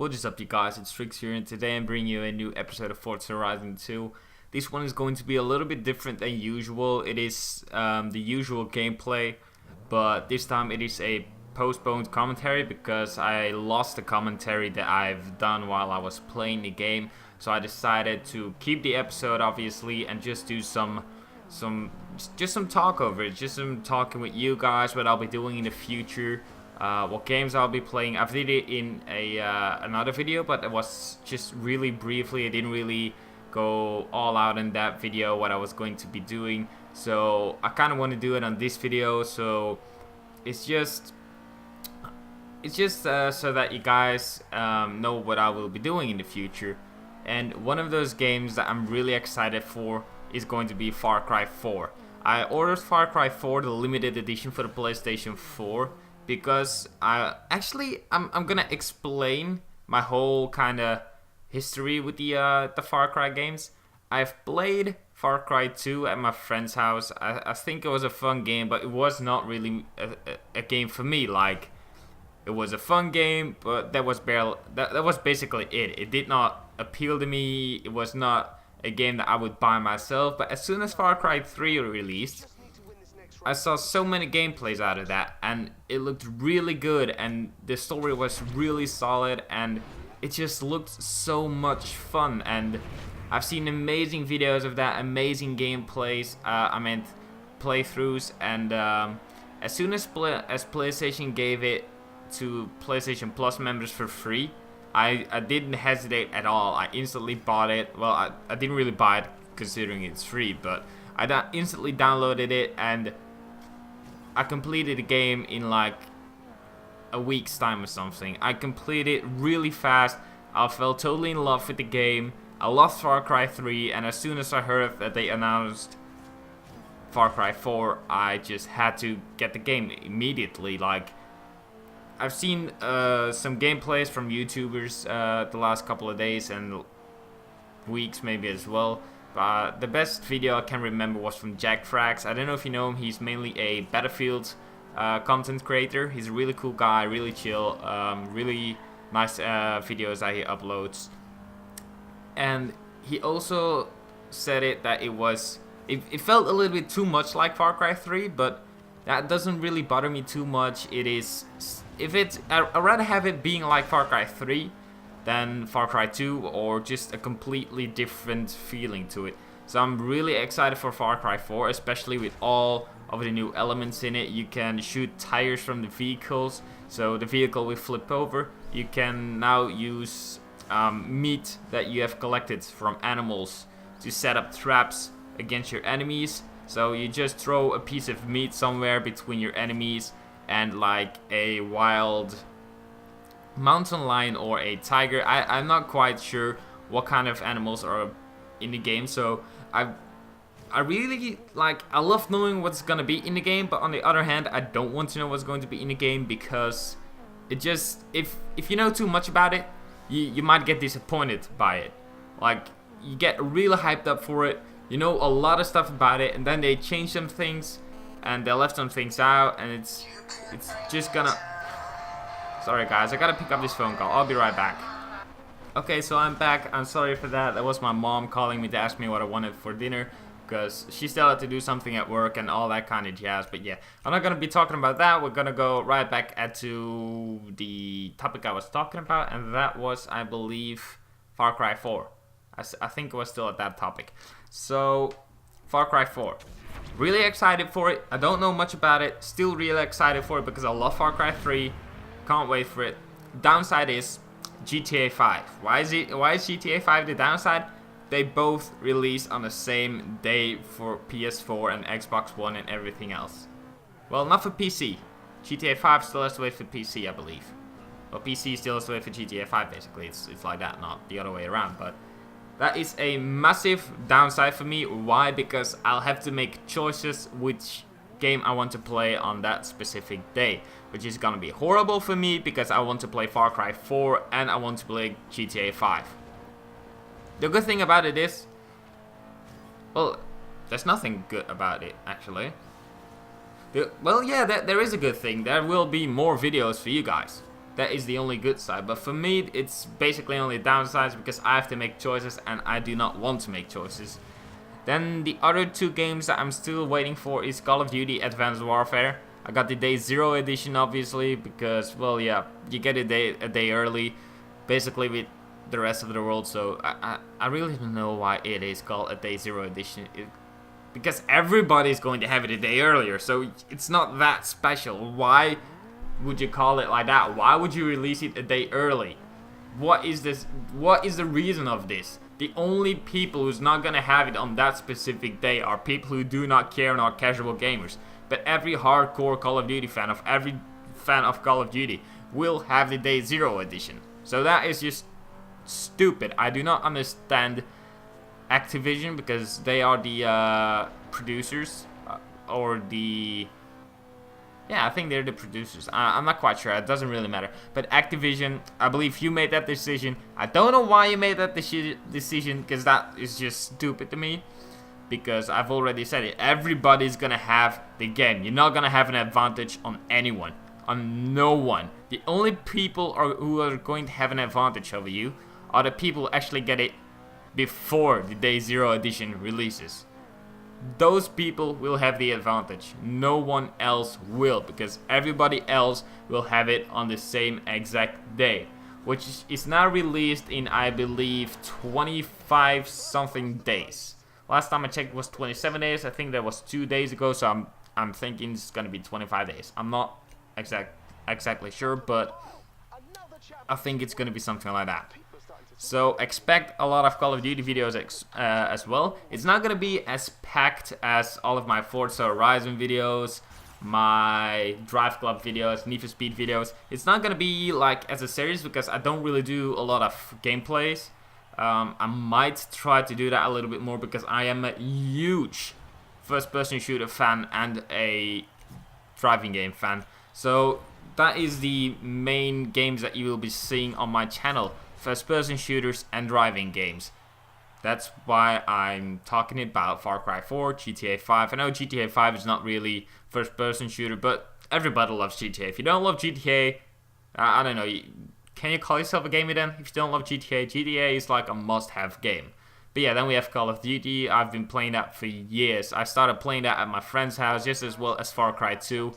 What is up, you guys? It's Trix here, and today I'm bringing you a new episode of Forza Horizon 2. This one is going to be a little bit different than usual. It is the usual gameplay, but this time it is a postponed commentary because I lost the commentary that I've done while I was playing the game. So I decided to keep the episode, obviously, and just do some talk over it, just some talking with you guys, what I'll be doing in the future. What games I'll be playing. I've did it in another video, but it was just really briefly. I didn't really go all out in that video what I was going to be doing. So I kind of want to do it on this video. So it's just so that you guys know what I will be doing in the future. And one of those games that I'm really excited for is going to be Far Cry 4. I ordered Far Cry 4, the limited edition for the PlayStation 4. Because I'm gonna explain my whole kind of history with the Far Cry games. I've played Far Cry 2 at my friend's house. I think it was a fun game, but it was not really a game for me. Like, it was a fun game, but that was basically it. It did not appeal to me. It was not a game that I would buy myself. But as soon as Far Cry 3 released, I saw so many gameplays out of that, and it looked really good, and the story was really solid, and it just looked so much fun. And I've seen amazing videos of that, amazing gameplays, playthroughs, and as soon as PlayStation gave it to PlayStation Plus members for free, I didn't hesitate at all. I instantly bought it. Well, I didn't really buy it considering it's free, but I instantly downloaded it, and I completed the game in like a week's time or something. I completed it really fast. I fell totally in love with the game. I loved Far Cry 3, and as soon as I heard that they announced Far Cry 4, I just had to get the game immediately. Like, I've seen some gameplays from YouTubers the last couple of days and weeks maybe as well. The best video I can remember was from Jack Frags. I don't know if you know him. He's mainly a Battlefield content creator. He's a really cool guy, really chill, really nice videos that he uploads. And he also said that it felt a little bit too much like Far Cry 3, but that doesn't really bother me too much. I'd rather have it being like Far Cry 3 than Far Cry 2, or just a completely different feeling to it. So I'm really excited for Far Cry 4, especially with all of the new elements in it. You can shoot tires from the vehicles, so the vehicle will flip over. You can now use meat that you have collected from animals to set up traps against your enemies. So you just throw a piece of meat somewhere between your enemies, and like a wild mountain lion or a tiger. I'm not quite sure what kind of animals are in the game, so I really I love knowing what's gonna be in the game, but on the other hand, I don't want to know what's going to be in the game, because it just, if you know too much about it, you might get disappointed by it. Like, you get really hyped up for it, you know a lot of stuff about it, and then they change some things and they left some things out, and it's just gonna... Sorry guys, I gotta pick up this phone call. I'll be right back. Okay, so I'm back. I'm sorry for that. That was my mom calling me to ask me what I wanted for dinner, because she still had to do something at work and all that kind of jazz. But yeah, I'm not gonna be talking about that. We're gonna go right back to the topic I was talking about, and that was, I believe, Far Cry 4. I think it was still at that topic. So, Far Cry 4. Really excited for it. I don't know much about it. Still really excited for it because I love Far Cry 3. Can't wait for it. Downside is GTA 5. Why is GTA 5 the downside? They both released on the same day for PS4 and Xbox One and everything else. Well, not for PC. GTA 5 still has to wait for PC, I believe. Well, PC still has to wait for GTA 5, basically. It's like that, not the other way around. But that is a massive downside for me. Why? Because I'll have to make choices which game I want to play on that specific day, which is gonna be horrible for me because I want to play Far Cry 4 and I want to play GTA 5. The good thing about it is, well, there's nothing good about it actually. Well, yeah, there is a good thing. There will be more videos for you guys. That is the only good side. But for me, it's basically only downsides because I have to make choices and I do not want to make choices. Then the other 2 games that I'm still waiting for is Call of Duty Advanced Warfare. I got the Day 0 edition obviously because, well, yeah, you get a day early, basically with the rest of the world. So I really don't know why it is called a Day 0 edition. Because everybody's going to have it a day earlier, so it's not that special. Why would you call it like that? Why would you release it a day early? What is this? What is the reason of this? The only people who's not gonna have it on that specific day are people who do not care and are casual gamers. But every hardcore Call of Duty fan, of every fan of Call of Duty, will have the Day 0 edition. So that is just stupid. I do not understand Activision because they are the producers or the... Yeah, I think they're the producers. I'm not quite sure. It doesn't really matter. But Activision, I believe you made that decision. I don't know why you made that decision because that is just stupid to me. Because I've already said it. Everybody's gonna have the game. You're not gonna have an advantage on anyone. On no one. The only people who are going to have an advantage over you are the people who actually get it before the Day 0 edition releases. Those people will have the advantage. No one else will, because everybody else will have it on the same exact day, which is now released in, I believe, 25 something days. Last time I checked it was 27 days. I think that was 2 days ago, so I'm thinking it's gonna be 25 days. I'm not exactly sure, but I think it's gonna be something like that. So expect a lot of Call of Duty videos as well. It's not gonna be as packed as all of my Forza Horizon videos, my Drive Club videos, Need for Speed videos. It's not gonna be like as a series because I don't really do a lot of gameplays. I might try to do that a little bit more because I am a huge first-person shooter fan and a driving game fan. So that is the main games that you will be seeing on my channel. First-person shooters and driving games. That's why I'm talking about Far Cry 4, GTA 5. I know GTA 5 is not really first-person shooter, but everybody loves GTA. If you don't love GTA, I don't know, can you call yourself a gamer then? If you don't love GTA, GTA is like a must-have game. But yeah, then we have Call of Duty. I've been playing that for years. I started playing that at my friend's house just as well as Far Cry 2.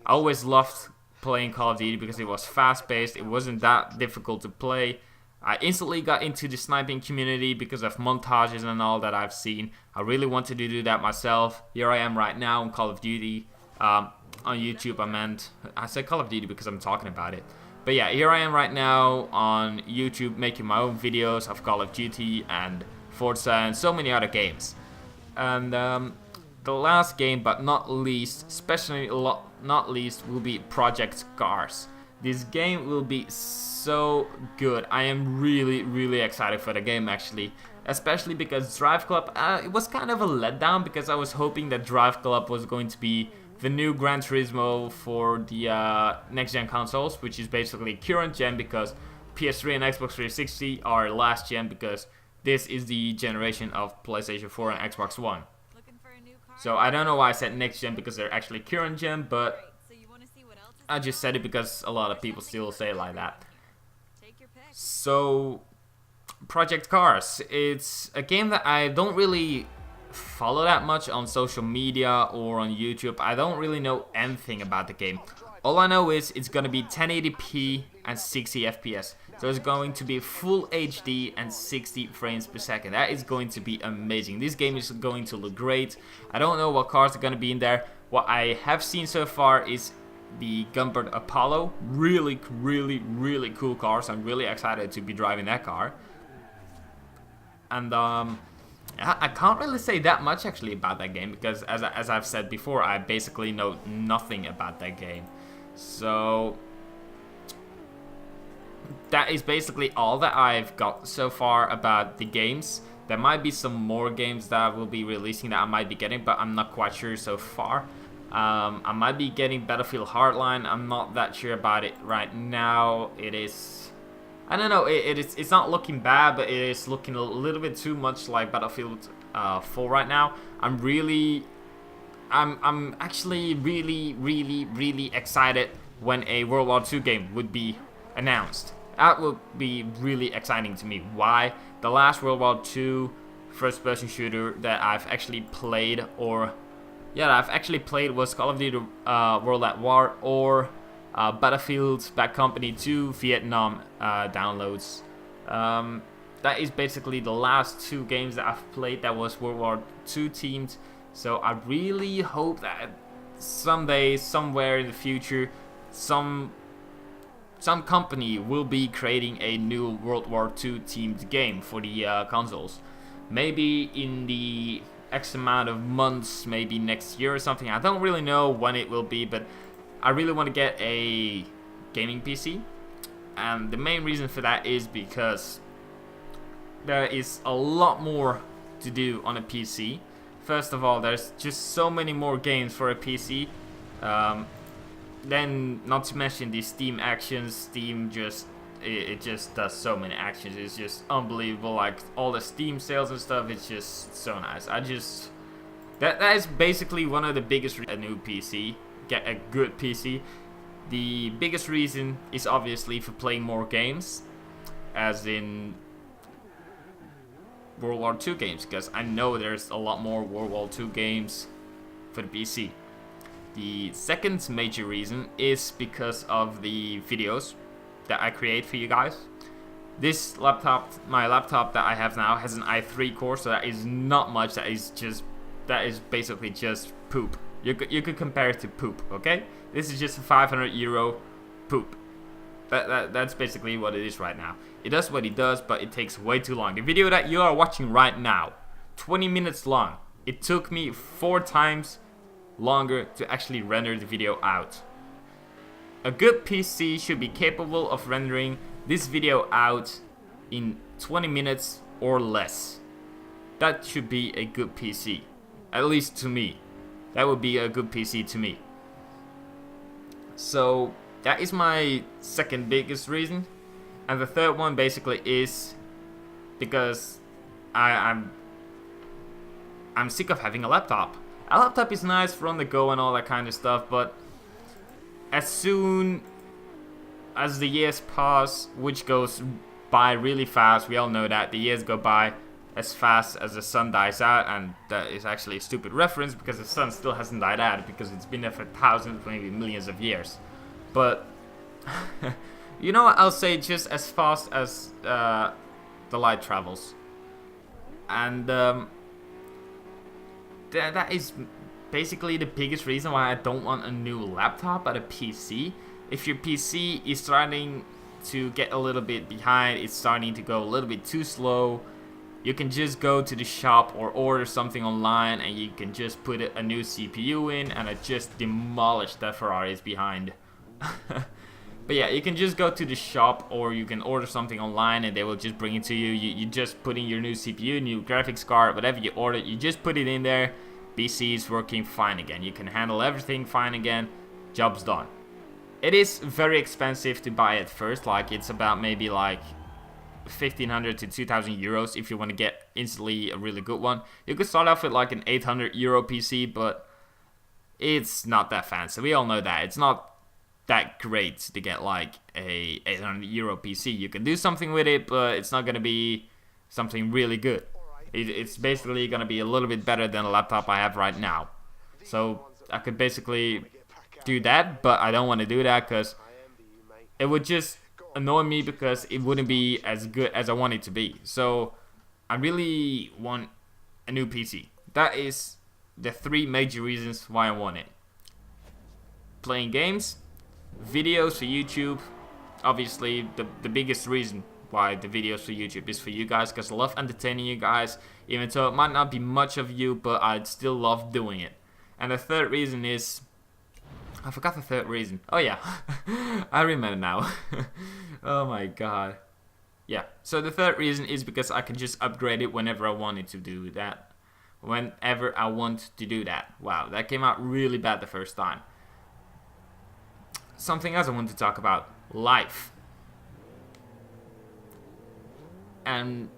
I always loved playing Call of Duty because it was fast-paced. It wasn't that difficult to play. I instantly got into the sniping community because of montages and all that I've seen. I really wanted to do that myself. Here I am right now on Call of Duty. On YouTube, I said Call of Duty because I'm talking about it. But yeah, here I am right now on YouTube making my own videos of Call of Duty and Forza and so many other games. And the last game, but not least, especially not least, will be Project Cars. This game will be so good. I am really excited for the game actually. Especially because Drive Club, it was kind of a letdown because I was hoping that Drive Club was going to be the new Gran Turismo for the next gen consoles, which is basically current gen because PS3 and Xbox 360 are last gen because this is the generation of PlayStation 4 and Xbox One. So I don't know why I said next gen because they're actually current gen, but I just said it because a lot of people still say it like that. So, Project Cars, it's a game that I don't really follow that much on social media or on YouTube. I don't really know anything about the game. All I know is it's gonna be 1080p and 60 FPS. So it's going to be full HD and 60 frames per second. That is going to be amazing. This game is going to look great. I don't know what cars are gonna be in there. What I have seen so far is the Gumbird Apollo. Really cool cars. I'm really excited to be driving that car. And I can't really say that much actually about that game because as I've said before, I basically know nothing about that game. So that is basically all that I've got so far about the games. There might be some more games that I will be releasing that I might be getting, but I'm not quite sure so far. I might be getting Battlefield Hardline. I'm not that sure about it right now. It is, I don't know, it's not looking bad, but it is looking a little bit too much like Battlefield 4 right now. I'm actually really excited when a World War II game would be announced. That would be really exciting to me. Why? The last World War II first-person shooter that I've actually played, was Call of Duty World at War, or Battlefield Bad Company 2 Vietnam downloads. That is basically the last 2 games that I've played that was World War II themed. So I really hope that someday, somewhere in the future, some company will be creating a new World War II themed game for the consoles. Maybe in the X amount of months, maybe next year or something. I don't really know when it will be, but I really want to get a gaming PC. And the main reason for that is because there is a lot more to do on a PC. First of all, there's just so many more games for a PC. Then, not to mention the Steam actions. Steam just does so many actions. It's just unbelievable. Like all the Steam sales and stuff. It's just so nice. That is basically one of the biggest a new PC. Get a good PC. The biggest reason is obviously for playing more games, as in World War II games, because I know there's a lot more World War II games for the PC. The second major reason is because of the videos that I create for you guys. This laptop, my laptop that I have now, has an i3 core, so that is not much. That is basically just poop. You could compare it to poop, okay? This is just a €500 poop. That's basically what it is right now. It does what it does, but it takes way too long. The video that you are watching right now, 20 minutes long. It took me 4 times longer to actually render the video out. A good PC should be capable of rendering this video out in 20 minutes or less. That should be a good PC, at least to me. That would be a good PC to me. So that is my second biggest reason. And the third one basically is because I'm sick of having a laptop. A laptop is nice for on the go and all that kind of stuff, but as soon as the years pass, which goes by really fast, we all know that the years go by as fast as the sun dies out, and that is actually a stupid reference because the sun still hasn't died out because it's been there for thousands, maybe millions of years. But you know what, I'll say just as fast as the light travels. And that is basically the biggest reason why I don't want a new laptop but a PC. If your PC is starting to get a little bit behind, it's starting to go a little bit too slow, you can just go to the shop or order something online and you can just put a new CPU in, and it just demolished that Ferrari's behind. But yeah, you can just go to the shop or you can order something online and they will just bring it to you. You just put in your new CPU, new graphics card, whatever you order, you just put it in there. PC is working fine again. You can handle everything fine again. Job's done. It is very expensive to buy at first. Like, it's about maybe like 1,500 to 2,000 euros if you want to get instantly a really good one. You could start off with like an 800 euro PC, but it's not that fancy. We all know that. It's not that great to get like a 800 euro PC. You can do something with it, but it's not going to be something really good. It's basically going to be a little bit better than the laptop I have right now. So I could basically do that, but I don't want to do that because it would just annoy me because it wouldn't be as good as I want it to be. So I really want a new PC. That is the 3 major reasons why I want it. Playing games, videos for YouTube. Obviously the biggest reason why the videos for YouTube is for you guys, because I love entertaining you guys, even though it might not be much of you, but I'd still love doing it. And the third reason is, I forgot the third reason. Oh yeah, I remember now. Oh my god. Yeah, so the third reason is because I can just upgrade it whenever I wanted to do that. Whenever I want to do that. Wow, that came out really bad the first time. Something else I want to talk about, life. And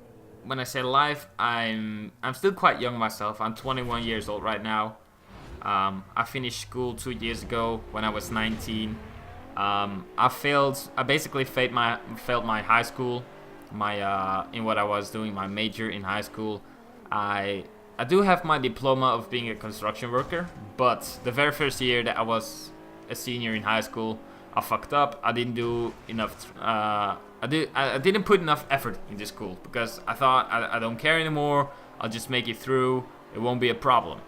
when I say life, I'm still quite young myself. I'm 21 years old right now. I finished school 2 years ago when I was 19. I basically failed my high school, in what I was doing, my major in high school. I do have my diploma of being a construction worker, but the very first year that I was a senior in high school, I fucked up. I didn't do enough. I didn't put enough effort into school because I thought I don't care anymore. I'll just make it through. It won't be a problem.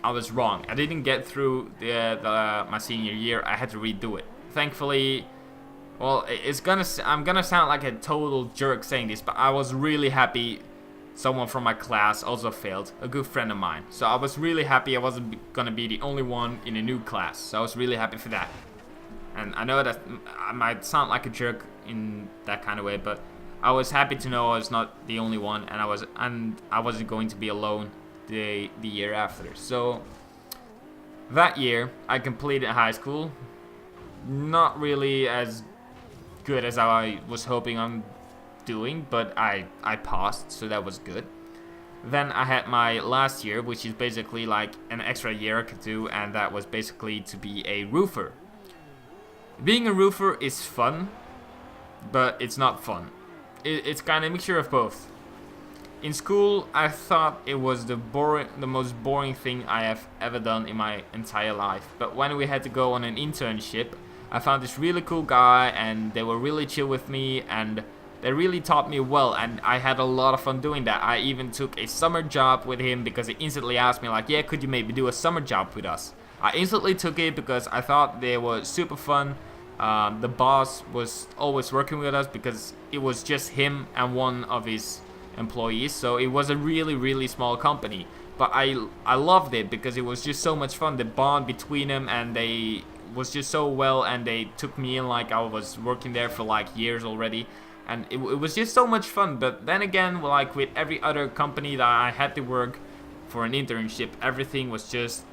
I was wrong. I didn't get through my senior year. I had to redo it. Thankfully, well, I'm gonna sound like a total jerk saying this, but I was really happy someone from my class also failed, a good friend of mine. So I was really happy I wasn't gonna be the only one in a new class. So I was really happy for that. And I know that I might sound like a jerk in that kind of way, but I was happy to know I was not the only one, and I wasn't going to be alone the year after. So that year I completed high school, not really as good as I was hoping on doing, but I passed, so that was good. Then I had my last year, which is basically like an extra year I could do, and that was basically to be a roofer. Being a roofer is fun, but it's not fun. It's kind of a mixture of both. In school, I thought it was the most boring thing I have ever done in my entire life. But when we had to go on an internship, I found this really cool guy, and they were really chill with me, and they really taught me well, and I had a lot of fun doing that. I even took a summer job with him because he instantly asked me like, yeah, could you maybe do a summer job with us? I instantly took it because I thought they were super fun. The boss was always working with us because it was just him and one of his employees, so it was a really, really small company. But I loved it because it was just so much fun. The bond between them, and they was just so well, and they took me in like I was working there for like years already. And it was just so much fun. But then again, like with every other company that I had to work for an internship, everything was just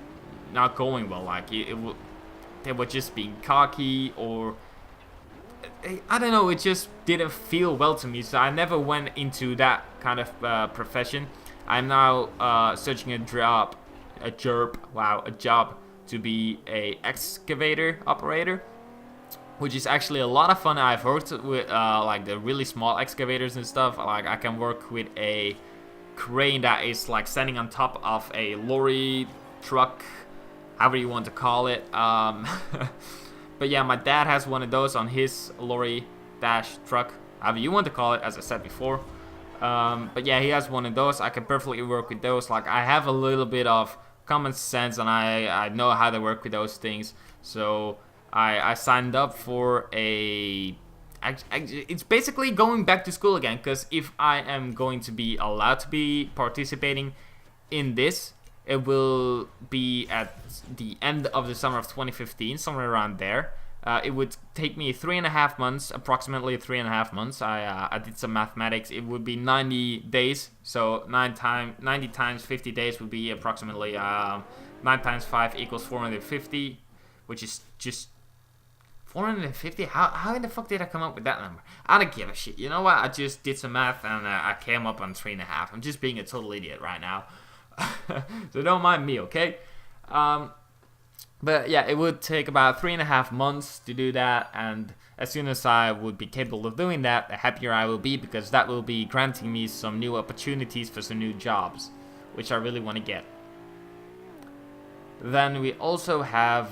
not going well. Like they were just being cocky, or I don't know, it just didn't feel well to me. So I never went into that kind of profession. I'm now searching a job to be a excavator operator, which is actually a lot of fun. I've worked with like the really small excavators and stuff. Like I can work with a crane that is like standing on top of a lorry, truck, however you want to call it. But yeah, my dad has one of those on his lorry dash truck, however you want to call it, as I said before. But yeah, he has one of those. I can perfectly work with those. Like I have a little bit of common sense, and I know how to work with those things. So I signed up for it's basically going back to school again, because if I am going to be allowed to be participating in this, it will be at the end of the summer of 2015, somewhere around there. It would take me 3.5 months, approximately 3.5 months. I did some mathematics. It would be 90 days, so 90 times 50 days would be approximately 9 times 5 equals 450, which is just 450? How in the fuck did I come up with that number? I don't give a shit. You know what? I just did some math, and I came up on 3.5. I'm just being a total idiot right now. So don't mind me, okay? But yeah, it would take about 3.5 months to do that, and as soon as I would be capable of doing that, the happier I will be, because that will be granting me some new opportunities for some new jobs, which I really want to get. Then we also have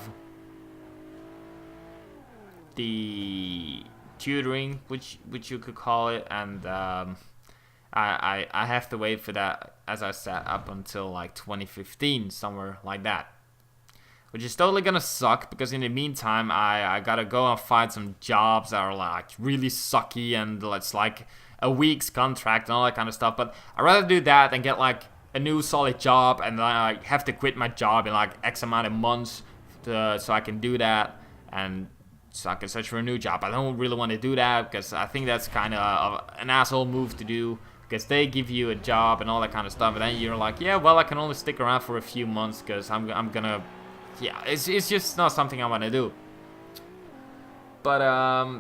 the tutoring, which you could call it, and I have to wait for that, as I said, up until like 2015, somewhere like that, which is totally gonna suck, because in the meantime I gotta go and find some jobs that are like really sucky, and it's like a week's contract and all that kind of stuff. But I'd rather do that than get like a new solid job and then I have to quit my job in like X amount of months so I can do that, and so I can search for a new job. I don't really want to do that, because I think that's kind of an asshole move to do, because they give you a job and all that kind of stuff, and then you're like, yeah, well, I can only stick around for a few months because I'm gonna, yeah, it's just not something I want to do. But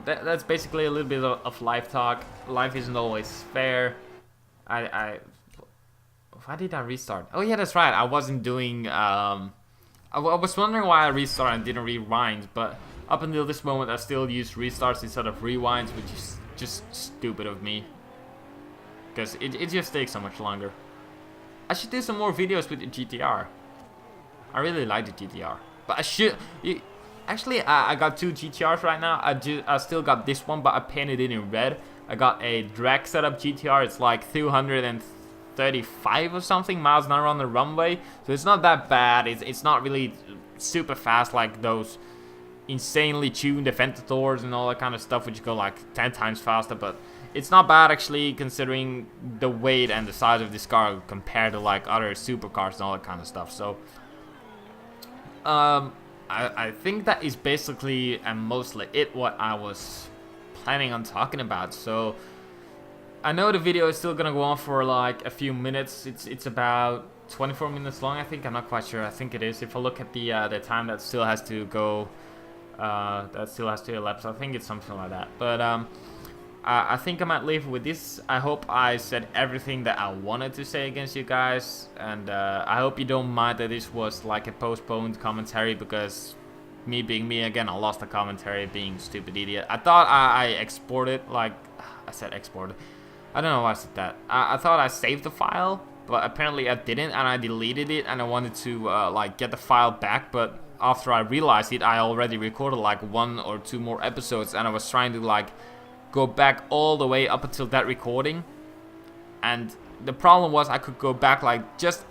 that's basically a little bit of life talk. Life isn't always fair. Why did I restart? Oh yeah, that's right. I wasn't doing I was wondering why I restarted and didn't rewind, but Up until this moment, I still use restarts instead of rewinds, which is just stupid of me. Because it just takes so much longer. I should do some more videos with the GTR. I really like the GTR. But I should... Actually, I got 2 GTRs right now. I still got this one, but I painted it in red. I got a drag setup GTR. It's like 235 or something miles an hour on the runway. So it's not that bad. It's not really super fast like those insanely tuned Aventadors and all that kind of stuff, which go like 10 times faster. But it's not bad actually, considering the weight and the size of this car compared to like other supercars and all that kind of stuff. So I think that is basically and mostly it what I was planning on talking about. So I know the video is still gonna go on for like a few minutes. It's about 24 minutes long, I think. I'm not quite sure. I think it is. If I look at the time that still has to go, that still has to elapse, I think it's something like that. But I think I might leave with this. I hope I said everything that I wanted to say against you guys, and I hope you don't mind that this was like a postponed commentary, because me being me again, I lost the commentary being stupid idiot. I thought I exported, like I said exported. I don't know why I said that. I thought I saved the file, but apparently I didn't, and I deleted it, and I wanted to like get the file back, but after I realized it, I already recorded like 1 or 2 more episodes, and I was trying to like go back all the way up until that recording, and the problem was I could go back like just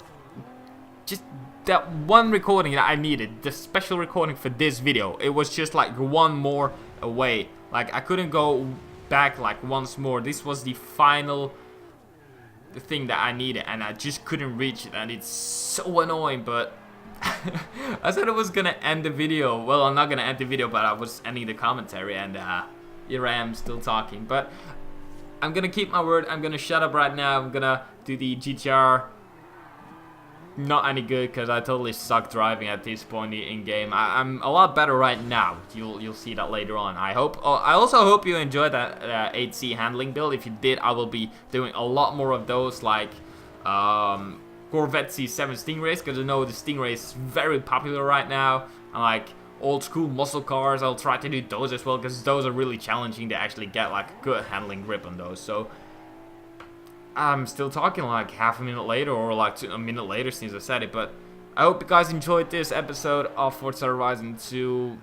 that one recording that I needed, the special recording for this video. It was just like 1 more away. Like I couldn't go back like once more. This was the final thing that I needed, and I just couldn't reach it, and it's so annoying. But I said I was gonna end the video. Well, I'm not gonna end the video, but I was ending the commentary, and here I am still talking. But I'm gonna keep my word. I'm gonna shut up right now. I'm gonna do the GTR. Not any good, because I totally suck driving at this point in game. I'm a lot better right now. You'll see that later on. I hope. I also hope you enjoyed that 8C handling build. If you did, I will be doing a lot more of those, like Corvette C7 Stingrays, because I know the Stingray is very popular right now. And like old school muscle cars, I'll try to do those as well, because those are really challenging to actually get like a good handling grip on those. So I'm still talking like half a minute later, or like a minute later since I said it. But I hope you guys enjoyed this episode of Forza Horizon 2.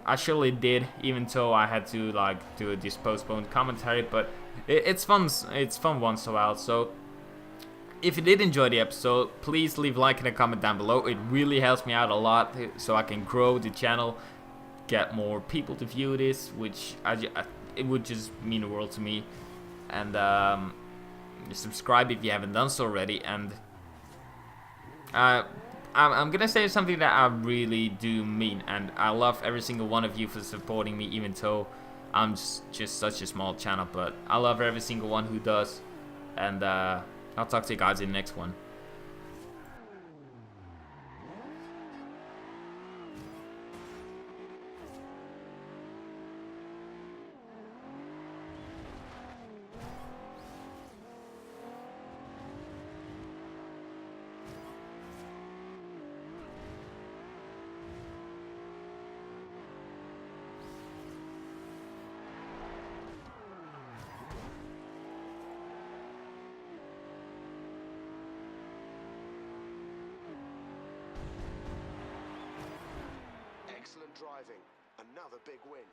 I surely did, even though I had to like do this postponed commentary. But it's fun. It's fun once in a while. So if you did enjoy the episode, please leave a like and a comment down below. It really helps me out a lot, so I can grow the channel, get more people to view this, which it would just mean the world to me. And subscribe if you haven't done so already. And I'm gonna say something that I really do mean, and I love every single one of you for supporting me, even though I'm just such a small channel. But I love every single one who does, and I'll talk to you guys in the next one. Excellent driving. Another big win.